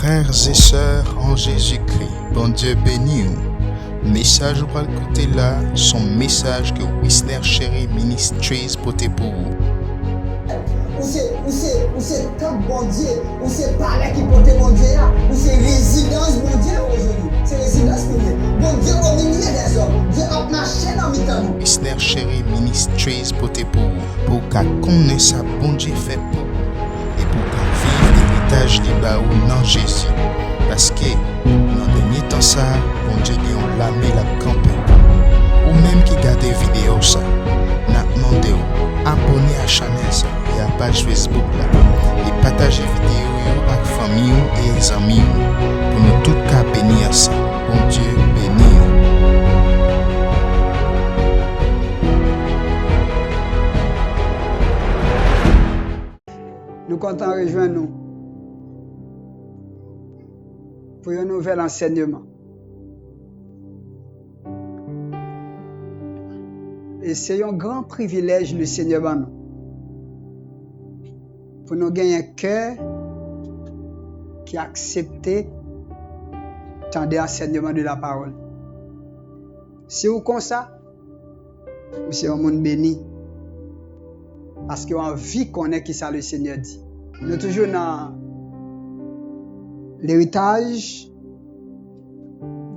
Frères et sœurs en Jésus-Christ, bon Dieu béni ou. Message ou pas écouter là, son message que Whistler Chéri Ministries porte pour vous. Ou c'est camp bon Dieu, ou c'est palais qui porte bon Dieu là, ou c'est résidence bon Dieu aujourd'hui. C'est résidence pour Dieu. Bon Dieu au milieu des hommes. Dieu a marché dans mi-temps. Whistler Chéri Ministries porte pour qu'à connaître ça bon Dieu fait pour vous et pour qu'à vivre l'héritage des baou dans Jésus. Parce que dans le dernier temps ça, bon Dieu on l'a mis la campagne. Ou même qui garde vidéo ça, n'a demandé abonner à la chaîne ça et à la page Facebook là et partager vidéo avec la famille et les amis pour nous tous cas bénir ça. Bon Dieu béni. Nous comptons rejoindre nous pour un nouvel enseignement. Et c'est un grand privilège le Seigneur pour nous. Pour nous gagner un cœur qui a accepté tant d'enseignements de la parole. Si vous comme ça, vous c'est un monde béni. Parce qu'on a envie qu'on ait qui ça le Seigneur dit. Nous sommes toujours dans l'héritage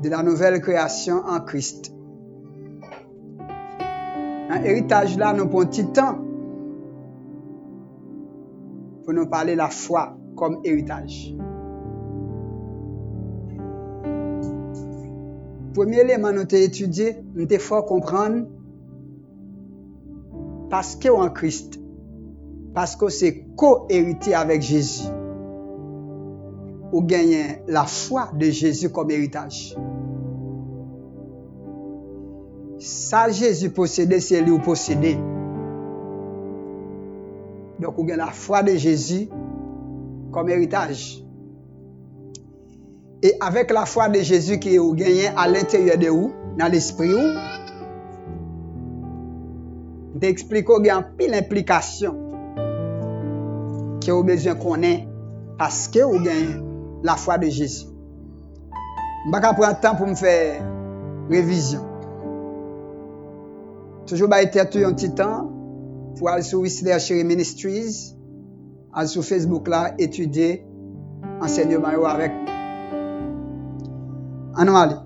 de la nouvelle création en Christ. Dans l'héritage là, nous prenons un petit temps pour nous parler de la foi comme héritage. Premier élément nous avons étudié, nous avons fort comprendre parce que en Christ, parce que c'est co-hérité avec Jésus, ou gagner la foi de Jésus comme héritage. Ça Jésus possédait, c'est lui possédé. Donc, vous avez la foi de Jésus comme héritage. Et avec la foi de Jésus qui vous gagnez à l'intérieur de vous, dans l'esprit, je t'explique qu'il y a une implication que vous avez besoin qu'on ait parce que vous gagnez la foi de Jésus. Je ne vais pas prendre le temps pour me faire révision. Toujours été un petit temps pour aller sur Whistler Chéri Ministries, aller sur Facebook là, étudier enseignement avec nous. Allons aller.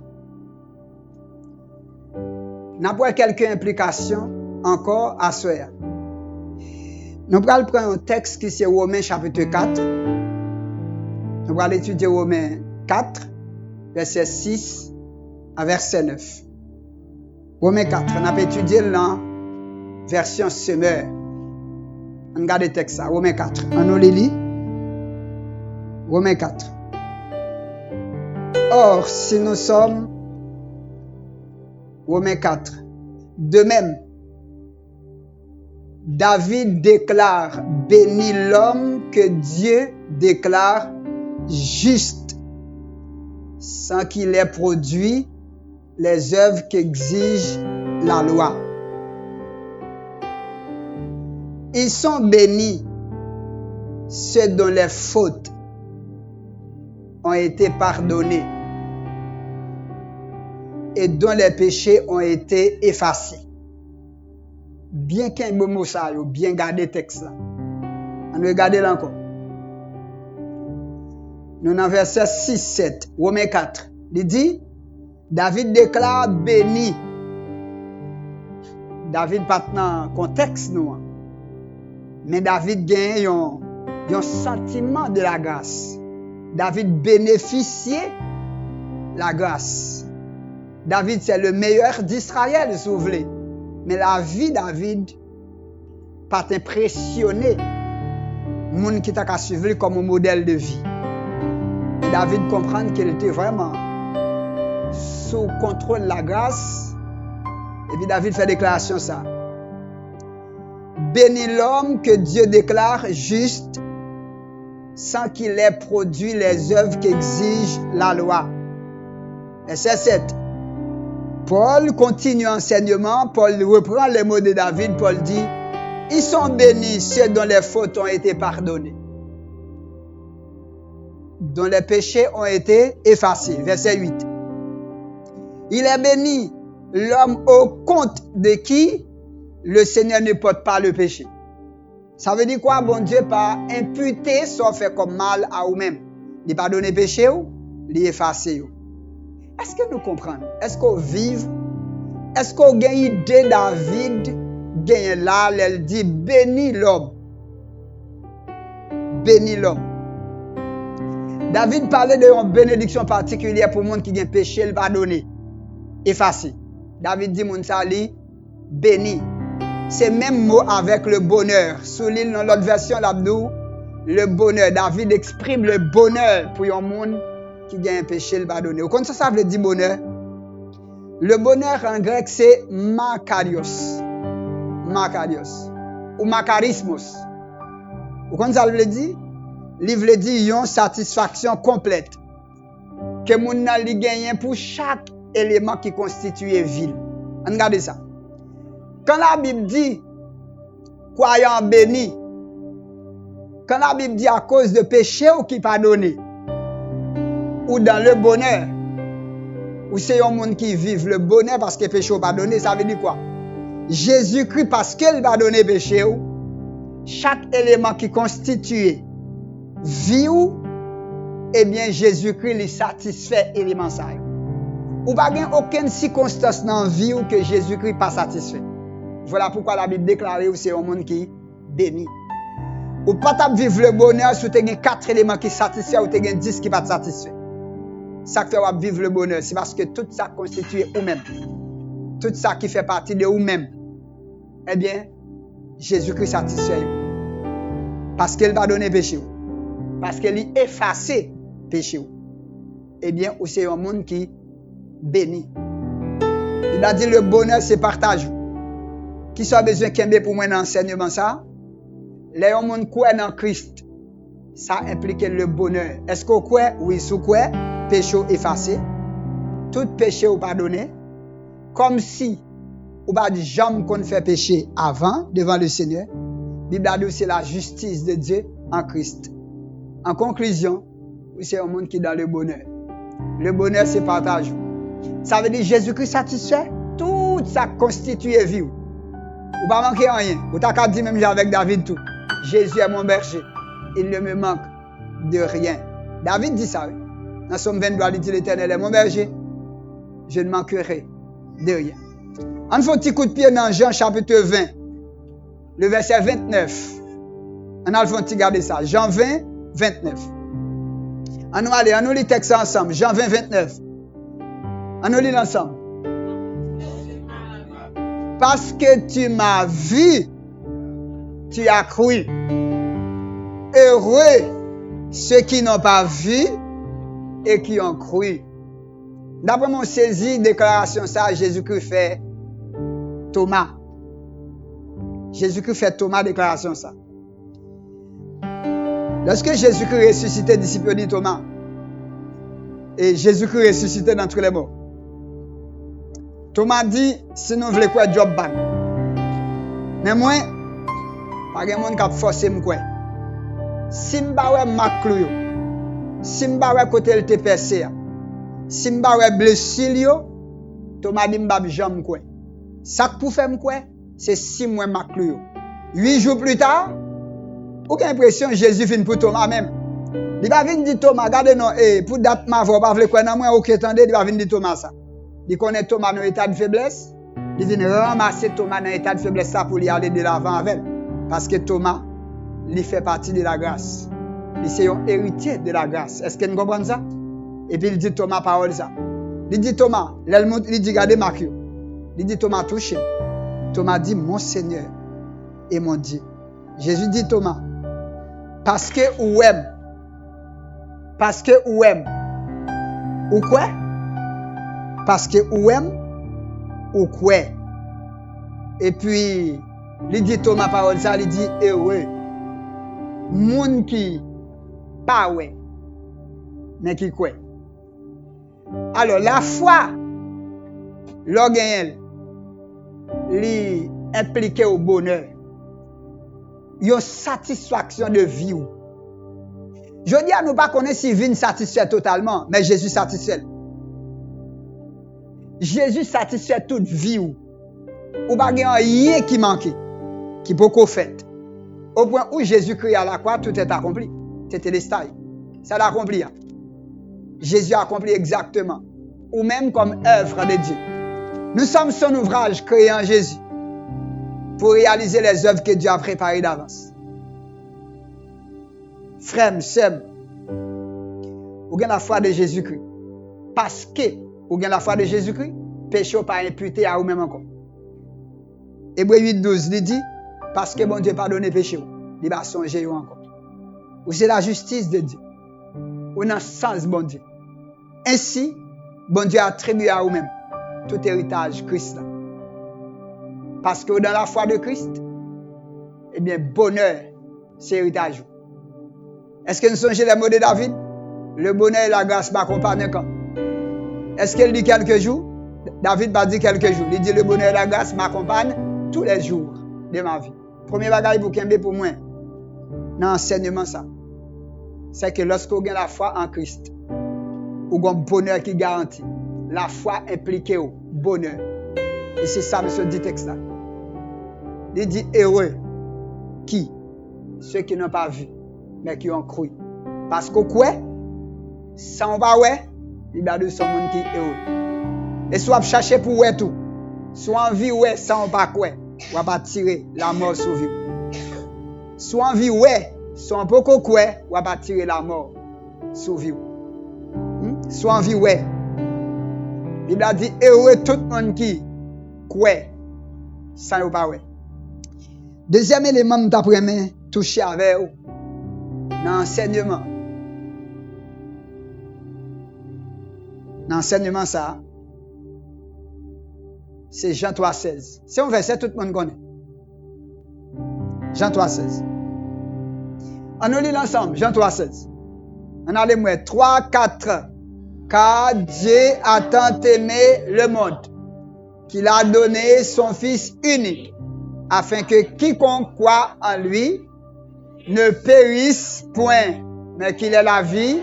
Nous avons quelques implications encore à soir. Nous allons prendre un texte qui c'est Romains chapitre 4. Nous allons étudier Romains 4, verset 6 à verset 9. Romains 4, on a étudié la version semeur. On regarde le texte, Romains 4. On nous lit. Romains 4. Or, si nous sommes, Romains 4, de même, David déclare, béni l'homme que Dieu déclare juste, sans qu'il ait produit les œuvres qu'exige la loi. Ils sont bénis, ceux dont les fautes ont été pardonnées et dont les péchés ont été effacés. Bien qu'un beau mot ça, bien garder le texte là. On regarde là encore. Nous avons verset 6-7, Romains 4. Il dit, David déclare béni. David pas dans contexte nous. Mais David gagne un sentiment de la grâce. David bénéficiait la grâce. David c'est le meilleur d'Israël, si vous voulez. Mais la vie David pas impressionné monde qui t'a suivi comme un modèle de vie. Et David comprend qu'il était vraiment sous contrôle de la grâce. Et puis David fait déclaration ça. Béni l'homme que Dieu déclare juste sans qu'il ait produit les œuvres qu'exige la loi. Verset 7. Paul continue l'enseignement. Paul reprend les mots de David. Paul dit, ils sont bénis ceux dont les fautes ont été pardonnées. dont les péchés ont été effacés. Verset 8. Il est béni l'homme au compte de qui le Seigneur ne porte pas le péché. Ça veut dire quoi? Bon Dieu pas imputer soit fait comme mal à vous-même. Il pas donné péché ou, il effacer. Est-ce que nous comprenons? Est-ce qu'on vive? Est-ce qu'on gagne idée David gagne là, elle dit béni l'homme. Béni l'homme. David parlait d'une bénédiction particulière pour le monde qui a péché, il va donner. Effacé. David dit mon sali béni. C'est même mot avec le bonheur. Sous l'île dans l'autre version l'abdou, le bonheur. David exprime le bonheur pour un monde qui a un péché, il va donner. Vous connaissez ça veut dire bonheur? Le bonheur en grec c'est makarios. Makarios. Ou makarismos. Vous connaissez ça veut dire? Il veut dire une satisfaction complète. Que moun nan li gagne pour chaque élément qui constitue ville. Regardez ça. Quand la Bible dit croyant béni, quand la Bible dit à cause de péché ou qui pardonné, ou dans le bonheur, ou c'est un monde qui vive le bonheur parce que péché ou pardonné, ça veut dire quoi? Jésus-Christ parce qu'il va donner péché ou, chaque élément qui constitue vie ou, eh bien Jésus-Christ lui satisfait élément ça. Ou pas aucune circonstance dans la vie où que Jésus-Christ pas satisfait. Voilà pourquoi la Bible déclare que c'est un monde qui béni. Ou pas vivre le bonheur si tu as 4 éléments qui satisfait ou tu as 10 qui pas satisfait. Ça fait vivre le bonheur, c'est parce que tout ça constitue vous-même. Tout ça qui fait partie de vous-même. Eh bien, Jésus-Christ satisfait. Parce qu'il va donner péché. Parce qu'il efface péché. Eh bien, c'est un monde qui béni. Il a dit le bonheur c'est partage. Qui soit besoin qu'un pour moi dans l'enseignement ça? Les gens qui croient dans Christ, ça implique le bonheur. Est-ce qu'on croit? Oui, sous quoi? Péché effacé. Tout péché ou pardonné. Comme si ou pas de jamais qu'on fait péché avant devant le Seigneur. La Bible a dit c'est la justice de Dieu en Christ. En conclusion, c'est un monde qui est dans le bonheur. Le bonheur c'est partage. Ça veut dire Jésus-Christ satisfait tout ça constitue vie. Ou pas manquer rien. Ou t'as qu'à dire même avec David tout. Jésus est mon berger. Il ne me manque de rien. David dit ça. Dans Somme 23, il dit l'Éternel est mon berger. Je ne manquerai de rien. On fait un petit coup de pied dans Jean chapitre 20. Le verset 29. On a le petit garder ça. Jean 20, 29. On nous aller, on nous lit le texte ensemble. Jean 20, 29. On nous lit ensemble. Parce que tu m'as vu, tu as cru. Heureux ceux qui n'ont pas vu et qui ont cru. D'après mon saisi, déclaration ça, Jésus-Christ fait Thomas. Jésus-Christ fait Thomas, déclaration ça. Lorsque Jésus-Christ ressuscité, disciple dit Thomas. Et Jésus-Christ ressuscité d'entre les morts. Thomas dit, si nous voulons quoi, job ban. Mais moi, pas de monde qui a forcé me quoi. Si je ne ma clou, si je ne côté le TPC, si je ne blessure, Thomas dit, je ne jamais quoi. Ça pour faire quoi, c'est 6 mois ma clou. 8 jours plus tard, aucune impression, Jésus vient pour Thomas même. Il va venir dire Thomas, regardez non, pour date ma voix, pas quoi dans moi, ok, attendez, il va venir dire Thomas ça. Il connaît Thomas dans l'état de faiblesse. Il vient ramasser Thomas dans l'état de faiblesse ça pour lui aller de l'avant avec. Parce que Thomas, il fait partie de la grâce. Il c'est un héritier de la grâce. Est-ce que vous comprenez ça? Et puis il dit Thomas parole ça. Il dit Thomas, il dit regardez Marc. Il dit Thomas touche. Thomas dit mon Seigneur et mon Dieu. Jésus dit Thomas, parce que ou aime. Parce que ou aime. Ou quoi? Parce que ou aime ou quoi. Et puis il dit Thomas parole ça, il dit heureux moun qui pas ouais mais qui quoi. Alors la foi l'orgueil li impliqué au bonheur. Une satisfaction de vie. Je dis à nous pas connaître si vin satisfait totalement, mais Jésus satisfait. Jésus satisfait toute vie ou pas rien qui manquait, qui beaucoup fait. Au point où Jésus crie à la croix, tout est accompli. C'était les stages. Ça l'a accompli. Jésus a accompli exactement. Ou même comme œuvre de Dieu. Nous sommes son ouvrage créé en Jésus pour réaliser les œuvres que Dieu a préparées d'avance. Frère, sœur, vous avez la foi de Jésus-Christ. Parce que vous avez la foi de Jésus-Christ, péché n'est pas imputé à vous-même encore. Hébreux 8:12, il dit, parce que bon Dieu pardonne péché, il va songer encore. Ou c'est la justice de Dieu. Ou dans le sens bon Dieu. Ainsi, bon Dieu a attribué à vous-même tout héritage Christ. Parce que dans la foi de Christ, eh bien, bonheur, c'est héritage. Est-ce que nous songez les mots de David? Le bonheur et la grâce m'accompagnent quand? Est-ce qu'il dit quelques jours? David va dire quelques jours. Il dit le bonheur et la grâce m'accompagnent tous les jours de ma vie. Premier bagage pour Kembe pour moi, dans l'enseignement ça, c'est que lorsque vous avez la foi en Christ, vous avez un bonheur qui garantit. La foi implique au bonheur. Et c'est ça, monsieur, dit texte là. Il dit heureux qui? Ceux qui n'ont pas vu, mais qui ont cru. Parce que quoi? Sans pas ouais, il y a de son monde qui est heureux. Et soit chercher pour ouais tout. Soit en vie ouais, sans pas quoi. On va pas tirer la mort sur vous. Soit en vie ouais, soit pas quoi, on va pas tirer la mort sur vous. Soit en vie ouais. Il a dit heureux tout le monde qui croit sans pas ouais. Deuxième élément que tu touché avec vous dans l'enseignement. Dans l'enseignement ça, c'est Jean 3,16. C'est un verset tout le monde connaît. Jean 3,16. On nous lit ensemble, Jean 3,16. On a les mots 3, 4. Car Dieu a tant aimé le monde qu'il a donné son Fils unique, afin que quiconque croit en lui ne périsse point, mais qu'il ait la vie.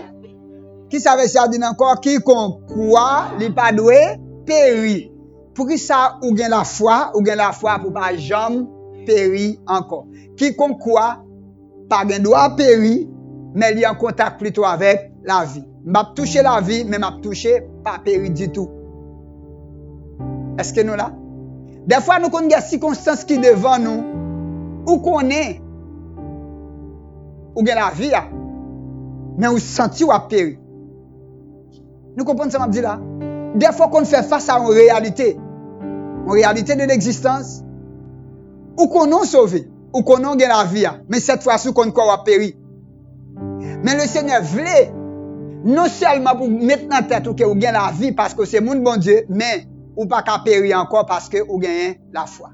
Qui savait ça dit encore? Quiconque croit, il pas doué, périt. Pour qui ça, ou gain la foi pour pas jamais périr encore. Quiconque croit, pas gain doit périr, mais il est en contact plutôt avec la vie. M'a touché la vie, mais m'a touché pas périr du tout. Est-ce que nous là? Des fois, nous connaissons des circonstances qui devant nous, où qu'on est, ou bien la vie, mais où senti ou a péri. Nous comprenons ça, m'a dit là? Des fois qu'on fait face à une réalité de l'existence, où qu'on a sauvé, où qu'on a la vie, mais cette fois-ci, qu'on a péri. Mais le Seigneur voulait, non seulement pour mettre dans la tête que vous gagnez la vie parce que c'est mon bon Dieu, mais ou pas qu'à périr encore parce que vous gagnez la foi.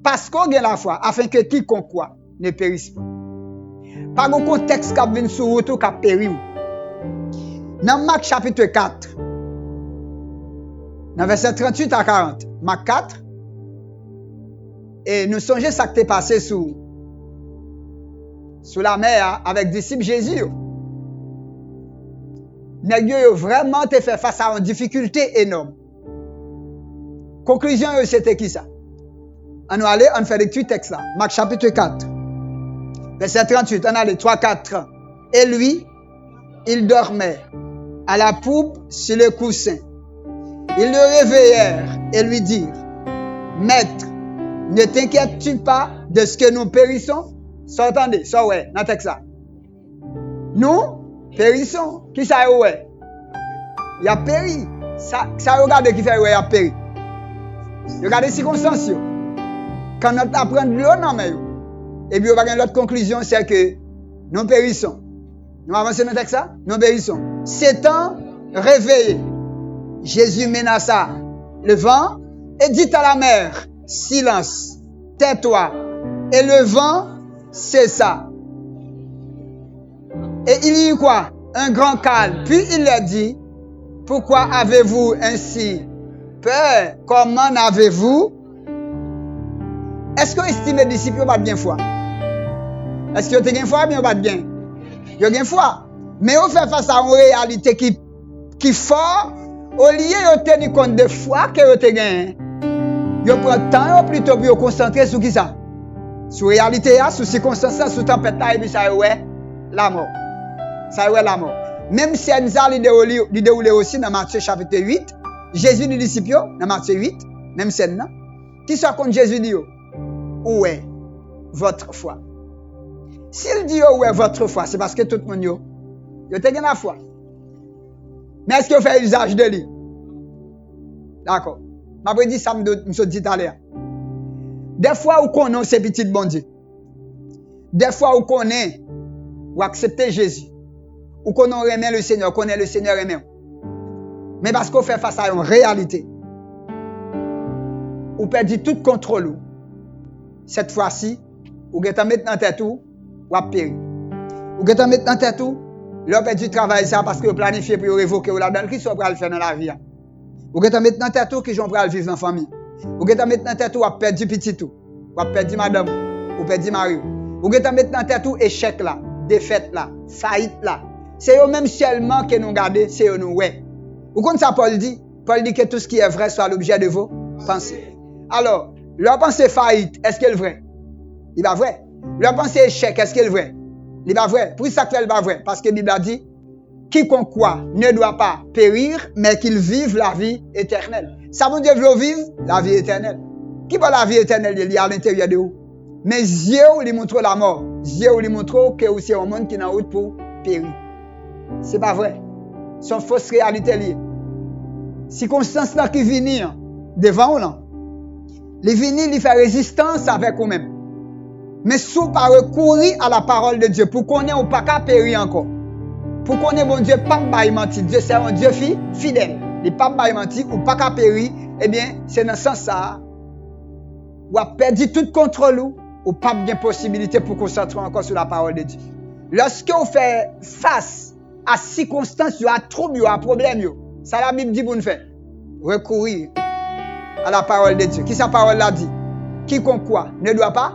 Parce que vous gagnez la foi, afin que quiconque croit ne périsse pas. Par un contexte qui vient sur route ou qui périt. Dans Marc chapitre 4, dans verset 38 à 40, Marc 4, et nous songeons ça qui est passé sous la mer avec disciples Jésus. Nèg yo vraiment te fait face à une difficulté énorme. Conclusion c'était qui ça? On va aller, on fait lecture texte là. Marc chapitre 4. Verset 38, on a les 3-4. Et lui, il dormait à la poupe sur le coussin. Ils le réveillèrent et lui dirent, Maître, ne t'inquiètes-tu pas de ce que nous périssons? Ça entendez, ça ouais, dans le texte là. Nous périssons. Qui ça ouais? Il a péri. Ça regarde qui fait ouais, il a péri. Regardez les circonstances. Quand nous apprenons de l'eau, non mais et puis on va gagner l'autre conclusion, c'est que nous périssons. Nous avançons dans le texte là? Nous périssons. S'étant réveillé, Jésus menaça le vent et dit à la mer, silence, tais-toi. Et le vent cessa. Et il y eut quoi? Un grand calme. Puis il leur dit, pourquoi avez-vous ainsi peur? Comment avez-vous? Est-ce que vous estimez les disciples pas bien foi? Est-ce que vous avez bien foi ou bien pas bien? Yo gen foi. Mais on fait face à une réalité qui fort, au lieu de tenir compte de foi que vous avez gagné. Yo prend temps plutôt pour vous concentrer sur qui ça? Sur réalité, sur circonstance, sur tempête, et puis ça ouais la mort. Ça ouais la mort. Même si ça lui déroule aussi dans Matthieu chapitre 8, Jésus dit disciples dans Matthieu 8, même scène là. Qui soit contre Jésus dit où est votre foi? S'il dit où est votre foi, c'est parce que tout le monde yo te gen la foi. Mais est-ce que vous faites usage de lui? D'accord. Je vais dire ça, je dit tout à l'heure. Des fois, vous connaissez ces petits bon Dieu. Des fois, vous connaissez, vous acceptez Jésus. Vous connaissez le Seigneur, vous connaissez le Seigneur aimé. Mais parce que vous faites face à une réalité, vous perdez tout contrôle. Cette fois-ci, vous allez mettre dans tête tout, vous allez périr. Vous allez mettre dans tête tout, vous avez perdu travail ça parce que vous planifiez pour révoquer ou là-dedans, qui sont prêts à le faire dans la vie. Vous allez mettre dans tête tout qui sont prêts à le vivre dans la famille. Vous allez mettre dans tête tout, vous avez perdu petit tout. Vous avez perdu madame, vous avez perdu mari. Vous allez mettre dans tête tout, échec là, défaite là, faillite là. C'est eux même seulement que nous gardons, c'est eux nous ouais. Vous comprenez ça Paul dit? Paul dit que tout ce qui est vrai soit l'objet de vos pensées. Alors, leur pensée faillite, est-ce qu'elle est vraie? Il va vrai. Leur pensée échec, est-ce qu'elle est vraie? Il va vrai. Pour ça qu'elle va vrai. Parce que la Bible a dit, quiconque quoi ne doit pas périr, mais qu'il vive la vie éternelle. Ça veut dire veut vivre la vie éternelle. Qui veut la vie éternelle? Il y a à l'intérieur de vous. Mais Dieu lui montre la mort. Dieu lui montre que c'est un monde qui est en route pour périr. C'est pas vrai. C'est une fausse réalité liée. Circonstances là qui viennent devant vous là. Les venir, il fait résistance avec vous-même. Mais si vous pas recourir à la parole de Dieu, pour qu'on ait pas qu'à périr encore. Pour qu'on ait bon Dieu, pas de mentir. Dieu c'est un Dieu fidèle. Il pas de mentir ou pas qu'à périr, eh bien, c'est dans ce sens ça. Ou a perdu tout contrôle ou pas de possibilité pour concentrer encore sur la parole de Dieu. Lorsque vous faites face à circonstances, à trouble, à problème, ça la Bible dit pour nous faire. Recourir à la parole de Dieu. Qui sa parole l'a dit? Quiconque quoi ne doit pas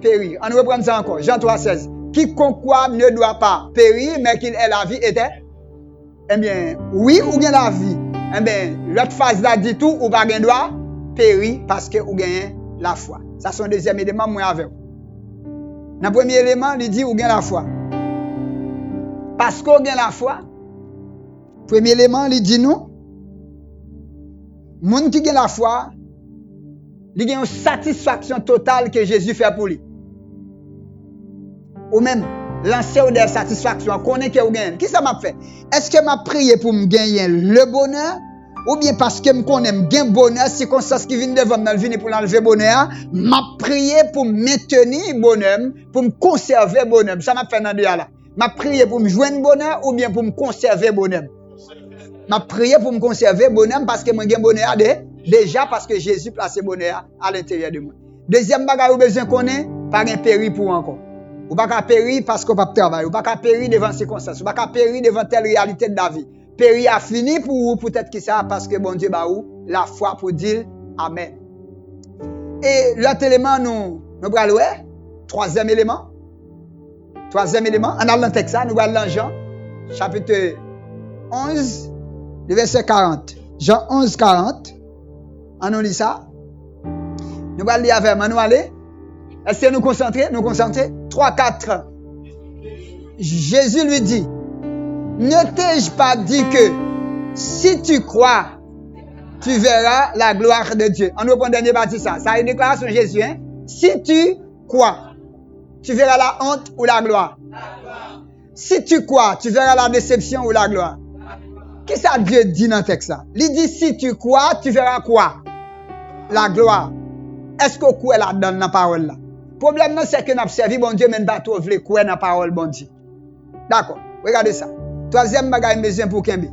périr. On reprend ça encore. Jean 3,16. Quiconque quoi ne doit pas périr, mais qu'il ait la vie éternelle. Eh bien, oui ou bien la vie. Eh bien, l'autre phase là dit tout, ou pas doit périr parce que ou gagne la foi. Ça c'est un deuxième élément, moi avec. Dans le premier élément, il dit ou gagne la foi. Parce qu'on gagne la foi, premier élément, il dit nous, moun qui gagne la foi, il gagne une satisfaction totale que Jésus fait pour lui. Ou même, lancer ou des satisfactions, connaît que vous gagnez. Qui ça m'a fait? Est-ce que m'a prié pour me gagner le bonheur? Ou bien parce que me connais gain bonheur, circonstances qui viennent devant me venir pour l'enlever bonheur, m'a prié pour maintenir bonheur, pour me conserver bonheur. Ça m'a fait dans deux là. M'a prié pour me joindre bonheur ou bien pour me conserver bonheur. M'a prié pour me conserver bonheur parce que moi gain bonheur déjà parce que Jésus place bonheur à l'intérieur de moi. Deuxième bagage ou besoin connaît, pas un péril pour encore. Ou pas qu'à périr parce qu'on pas travailler, ou pas qu'à périr devant ces circonstances, ou pas qu'à périr devant telle réalité de la vie. Périr a fini pour vous, peut-être que ça, parce que bon Dieu ba ou la foi pour dire Amen. Et l'autre élément, nous allons voir, troisième élément, en allant dans le texte, nous allons dans Jean, chapitre 11, le verset 40. Jean 11, 40. On lit ça. Nous allons lire avec moi, nous allons. Est-ce que nous concentrer? 3, 4. Jésus lui dit, ne t'ai-je pas dit que si tu crois, tu verras la gloire de Dieu. On reprend le dernier partie ça. Ça a une déclaration de Jésus. Hein? Si tu crois, tu verras la honte ou la gloire. Si tu crois, tu verras la déception ou la gloire. Qu'est-ce que Dieu dit dans le texte là? Il dit si tu crois, tu verras quoi? La gloire. Est-ce que vous croyez là-dedans dans la parole là? Le problème, c'est que nous avons servi bon Dieu, mais nous ne pouvons pas croire dans la parole bon Dieu. D'accord, regardez ça. Troisième bagage besoin pour Kembe.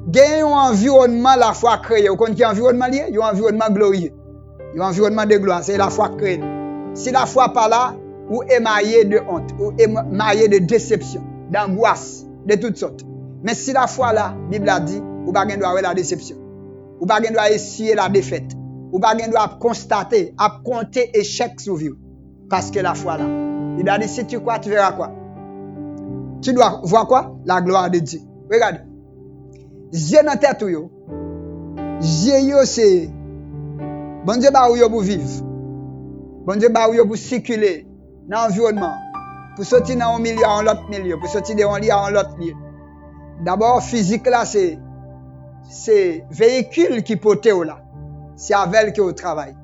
Gagne un environnement la foi créée. Vous connaissez environnement lié? Il y a un environnement glorieux. Il y a un environnement de gloire. C'est la foi créée. Si la foi pas là, ou émaillé de honte, ou émaillé de déception, d'angoisse, de toutes sortes. Mais si la foi là, la Bible a dit, vous ne doit avoir la déception. Vous ne doit essuyer la défaite. Vous ne doit constater, à compter échec sur vous. Parce que la foi là. Il a dit, si tu crois, tu verras quoi? tu dois voir quoi? La gloire de Dieu. Regarde. Dieu dans tête yo. Dieu c'est bon Dieu ba ou yo pour vivre. Bon Dieu ba ou yo pour circuler dans l'environnement. Pour sortir dans un milieu à un autre milieu, pour sortir de un lieu à un autre lieu. D'abord physique là c'est véhicule qui porte là. C'est avec que au travail.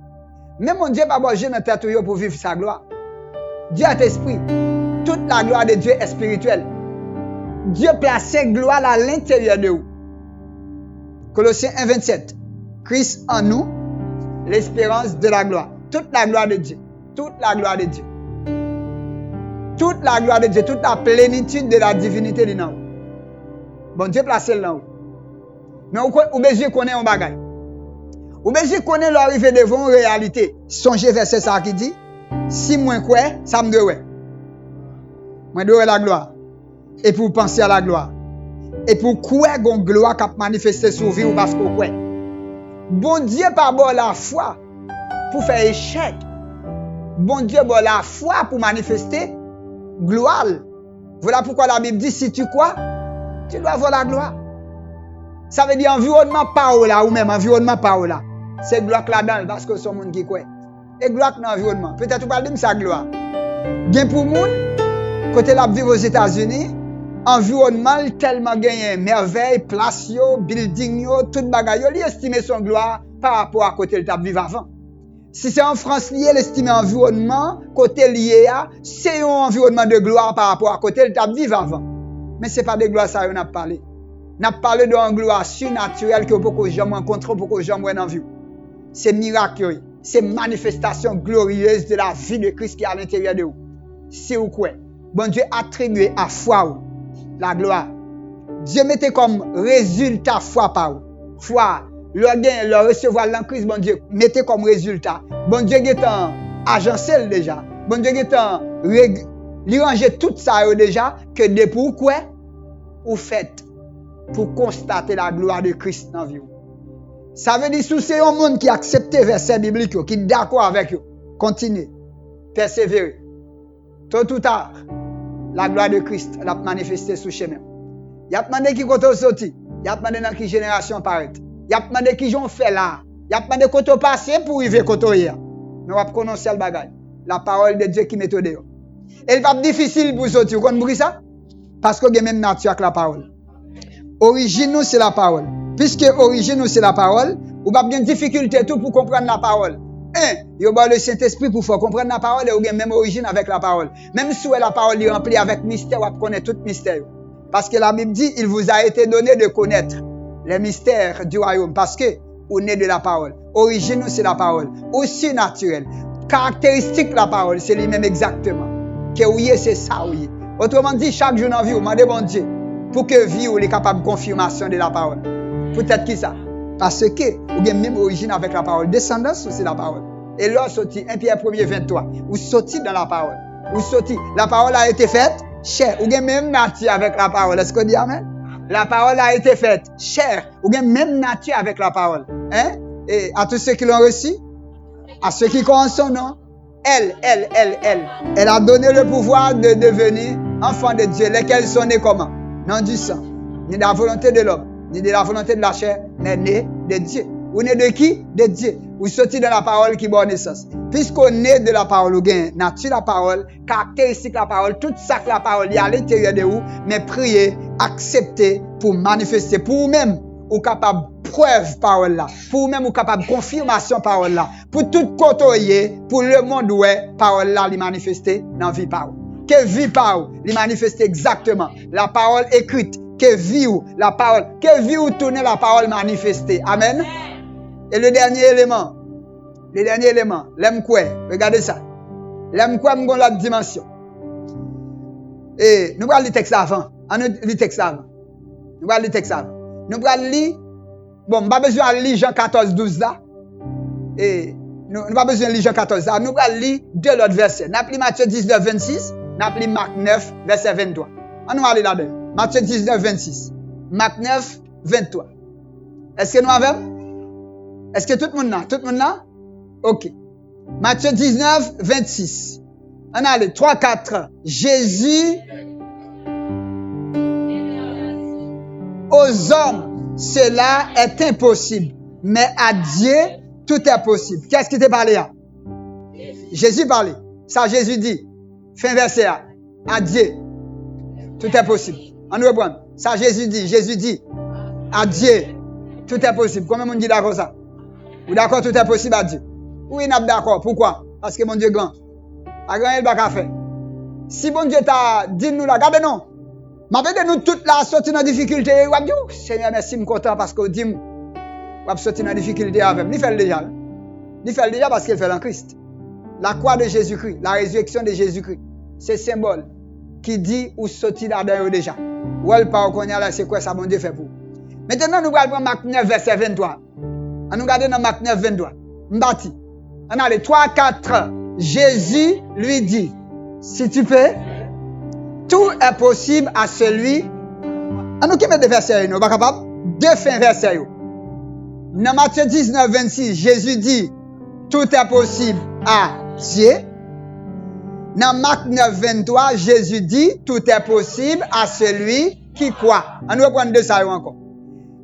Mais mon Dieu pas Dieu dans tête yo pour vivre sa gloire. Dieu est esprit. Toute la gloire de Dieu est spirituelle. Dieu place gloire à l'intérieur de vous. Colossiens 1:27. Christ en nous, l'espérance de la gloire. Toute la gloire de Dieu. Toute la gloire de Dieu. Toute la gloire de Dieu. Toute la plénitude de la divinité de nous. Bon Dieu place là haut. Mais ou besoin connaître un bagage. Ou besoin connaître l'arrivée devant une réalité. Songez verset ça qui dit si moi quoi, ça me doit. Moi dois la gloire. Et pour penser à la gloire. Et pour quoi gon gloire qui manifester sur vie ou parce que quoi. Bon Dieu pas bon la foi pour faire échec. Bon Dieu bon la foi pour manifester gloire. Voilà pourquoi la Bible dit si tu crois, tu dois avoir la gloire. Ça veut dire environnement parole là ou même environnement parole là. C'est gloire là-dedans parce que son monde qui croit. Et gloire dans l'environnement. Peut-être tu parles de sa gloire. Bien pour monde côté la vivre aux États-Unis, environnement tellement gagné merveille, place yo, building yo, tout bagaille yo, li estimer son gloire par rapport à côté le t'a vivre avant. Si c'est en France lié l'estimer environnement côté lié a, c'est un environnement de gloire par rapport à côté le t'a vivre avant. Mais c'est pas de gloire ça on a parlé. N'a parlé d'une gloire surnaturelle que beaucoup jamais rencontré, beaucoup jamais dans vie. C'est miracle, c'est manifestation glorieuse de la vie de Christ qui est à l'intérieur de vous. C'est ou quoi? Bon Dieu attribué à foi la gloire. Dieu mettait comme résultat foi par vous. Foi, le recevoir l'en Christ, bon Dieu, mettez comme résultat. Bon Dieu est en agencé déjà. Bon Dieu est en lui ranger tout ça déjà que depuis quoi ou faites pour constater la gloire de Christ dans vie. Ça veut dire que c'est un monde qui accepte les versets bibliques, qui est d'accord avec eux. Continuez. Persévérez. Tôt ou tard, la gloire de Christ l'a manifestée sous chemin. Il a demandé qui côté sorti. Il a demandé dans quelle génération paraît. Il a demandé qui j'ont fait là. Il a demandé côté passé pour arriver côté hier. Mais on va prononcer le bagage. La parole de Dieu qui met au dehors. Et il va être difficile pour sortir. Vous comprenez ça? Parce que vous avez même nature avec la parole. Origine nous c'est la parole. Puisque origine nous c'est la parole, vous avez bien difficulté tout pour comprendre la parole. Vous avez le Saint-Esprit pour faire comprendre la parole et vous avez même origine avec la parole. Même si la parole est remplie avec mystère, vous connaissez tout mystère. Parce que la Bible dit, il vous a été donné de connaître les mystères du royaume. Parce que vous êtes de la parole. Origine nous c'est la parole. Aussi naturel. Caractéristique de la parole, c'est lui-même exactement. Que oui, c'est ça, oui. Autrement dit, chaque jour dans la vie, vous demandez bon Dieu. Pour que vie ou les capable de confirmation de la parole. Peut-être qui ça? Parce que vous avez même origine avec la parole. Descendance, c'est la parole. Et là, sorti 1 Pierre 1er 23. Vous sortez dans la parole. Vous sortez. La parole a été faite chair. Vous avez même nature avec la parole. Est-ce qu'on dit amen? La parole a été faite chair. Vous avez même nature avec la parole. Hein? Et à tous ceux qui l'ont reçu, à ceux qui connaissent son nom, elle a donné le pouvoir de devenir enfant de Dieu. Lesquels sont nés comment? Non du sang, ni de la volonté de l'homme, ni de la volonté de la chair, mais nés de Dieu. Vous nez de qui? De Dieu. Vous sortez de la parole qui bonne naissance. Puisqu'on est de la parole, vous gagnez nature la parole, caractéristique la parole, tout ça que la parole y a à l'intérieur de vous, mais priez, acceptez pour manifester, pour vous-même, vous capable preuve parole là, pour vous-même, vous capable confirmation parole là, pour tout côté, pour le monde où parole là, les manifester dans vie parole. Que vie par les manifester exactement. La parole écrite. Que vie ou la parole. Que vie ou tourner la parole manifestée. Amen. Et le dernier élément. L'aime quoi? Regardez ça. L'aime quoi m'gon la dimension. Et nous allons lire le texte avant. Nous allons lire le texte avant. Nous allons lire. Bon, pas besoin de lire Jean 14, 12 là. Et nous pas besoin de lire Jean 14 là. Nous allons lire deux autres versets. Nous allons Matthieu 19, 26. N'appelez Marc 9, verset 23. On va aller là-dedans. Matthieu 19, 26. Marc 9, 23. Est-ce que nous avons? Est-ce que tout le monde là? Tout le monde là? Ok. Matthieu 19, 26. On a les 3, 4. Jésus aux hommes, cela est impossible. Mais à Dieu, tout est possible. Qu'est-ce qui t'a parlé là? Jésus parlait. Ça, Jésus dit. Fin verset là. À Dieu, tout est possible. On nous reprend. Ça, Jésus dit. Jésus dit. À Dieu, tout est possible. Combien de monde dit d'accord ça? Ou d'accord, tout est possible à Dieu? Oui, n'a pas d'accord. Pourquoi? Parce que mon Dieu est grand. A grand, il va pas faire. Si bon Dieu t'a dit nous là, regardez non. M'avez nous toute la sortie dans difficulté. Ou a dit, Seigneur, merci, je suis content parce que dit, ou a sorti dans difficulté avec. Il fait le déjà. Il fait le déjà parce qu'il fait en Christ. La croix de Jésus-Christ, la résurrection de Jésus-Christ, c'est symbole qui dit ou sorti là-dedans déjà. Ou elle parle qu'on y a là, c'est quoi ça, mon Dieu fait pour. Maintenant, nous allons prendre Marc 9, verset 23. On nous regarde dans Marc 9, 23. M'bati. On a les 3, 4. Jésus lui dit, si tu peux, tout est possible à celui. On nous qui met des versets, nous pas capable. Deux fins versets. Dans Matthieu 19, 26, Jésus dit, tout est possible à Dieu. Dans Marc 9, 23, Jésus dit, tout est possible à celui qui croit. On nous reprend deux ça encore.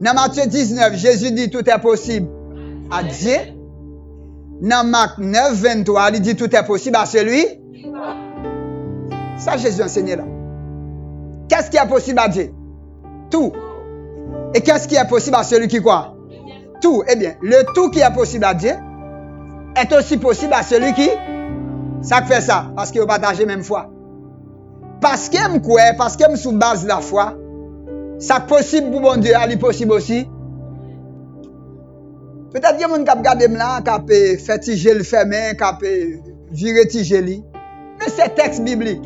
Dans Matthieu 19, Jésus dit, tout est possible à Dieu. Dans Marc 9, 23, il dit, tout est possible à celui. Ça, Jésus enseignait là. Qu'est-ce qui est possible à Dieu? Tout. Et qu'est-ce qui est possible à celui qui croit? Tout. Eh bien, le tout qui est possible à Dieu est aussi possible à celui qui. Ça fait ça, parce qu'il partage la même foi. Parce que je crois, parce que je suis sous base de la foi, ça possible pour mon Dieu, c'est possible aussi. Peut-être qu'il y a des gens qui regardent là, qui fait tiger le fermé, qui virer tiger li. Mais c'est texte biblique.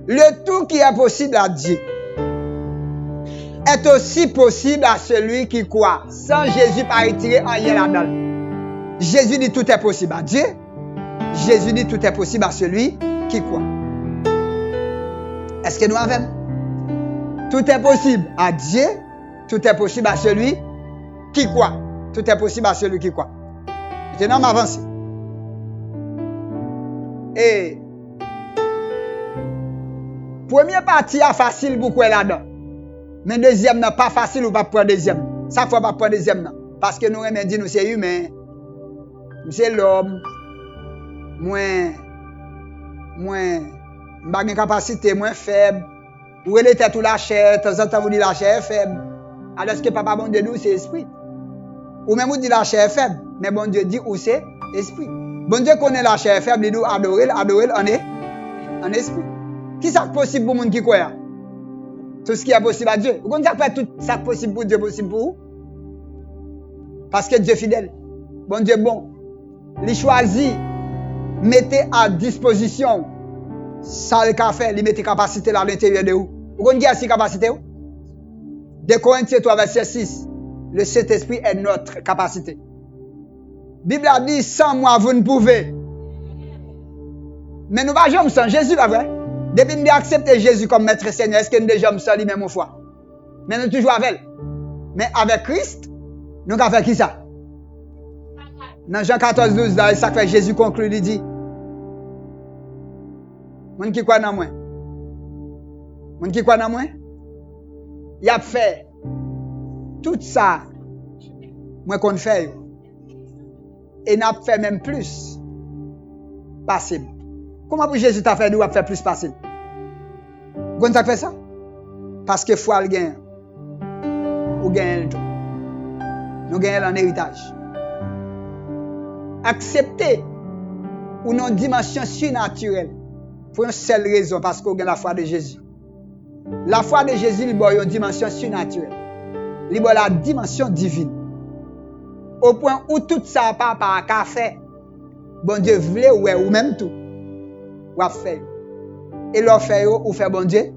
Le tout qui est possible à Dieu est aussi possible à celui qui croit. Sans Jésus, pas retirer rien là-dedans. Jésus dit tout est possible à Dieu. Jésus dit tout est possible à celui qui croit. Est-ce que nous avons? Tout est possible à Dieu. Tout est possible à celui qui croit. Tout est possible à celui qui croit. Maintenant, on avance. Et première partie est facile pour quoi là-dedans. Mais deuxième n'est pas facile ou pas prendre deuxième. Ça faut pas prendre deuxième. Parce que nous aimons dire nous c'est humain. C'est l'homme. Moins une capacité moins faible. Ou elle était tout la chair, de temps en temps vous dites la chair est faible. Alors que papa bon Dieu nous c'est esprit. Ou même vous dites la chair est faible, mais bon Dieu dit où c'est esprit. Bon Dieu connaît la chair est faible, il dit adorer en esprit. Qui ça possible pour monde qui croit? Tout ce qui est possible à Dieu. Vous connaissez tout ça possible pour Dieu possible pour vous? Parce que Dieu est fidèle. Bon Dieu bon. Il choisit, mettez à disposition ça le fait, il mettez capacité à l'intérieur de vous. Vous connaissez cette capacité? De Corinthiens 3, verset 6. Le Saint-Esprit est notre capacité. La Bible a dit, sans moi, vous ne pouvez. Mais nous ne pouvons jamais sans Jésus, pas vrai? Depuis que nous acceptons Jésus comme Maître Seigneur, est-ce que nous ne sommes sans lui-même au foi? Mais nous sommes toujours avec. Mais avec Christ, nous avons fait qui ça? Dans Jean 14, 12, là, ça fait Jésus conclut, il dit, moun qui croit dans moi? Moun qui croit dans moi? Il a fait tout ça, moi qu'on fait. Et n'a fait même plus possible. Comment pour Jésus t'a fait nous a fait plus possible? Vous avez fait ça? Parce que foi le gagne. Ou gagne le tout. Nous gagnons en héritage. Accepter ou non dimension surnaturelle pour une seule raison, parce qu'on a la foi de Jésus. La foi de Jésus, il a une dimension surnaturelle. Il a la dimension divine. Au point où tout ça pas par café, bon Dieu voulait ou même tout, ou a fait. Et l'on fait ou fait bon Dieu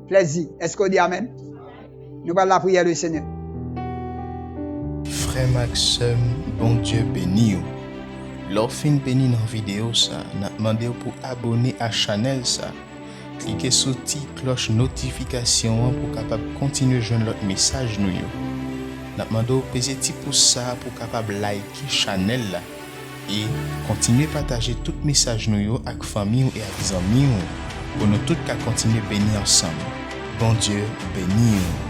plaisir. Est-ce qu'on dit amen? Nous parlons la prière du Seigneur. Frère Maxime, bon Dieu béni ou. Lors fin béni dans la vidéo ça, n'a demandé pour abonner à la chaîne ça. Cliquez sur la petite cloche notification pour capable continuer joindre l'autre message nous yo. N'a demandé peser petit pouce ça pour capable liker chaîne là et continuer partager tout message nous yo avec famille et avec amis pour nous tous continuer béni ensemble. Bon Dieu béni ou.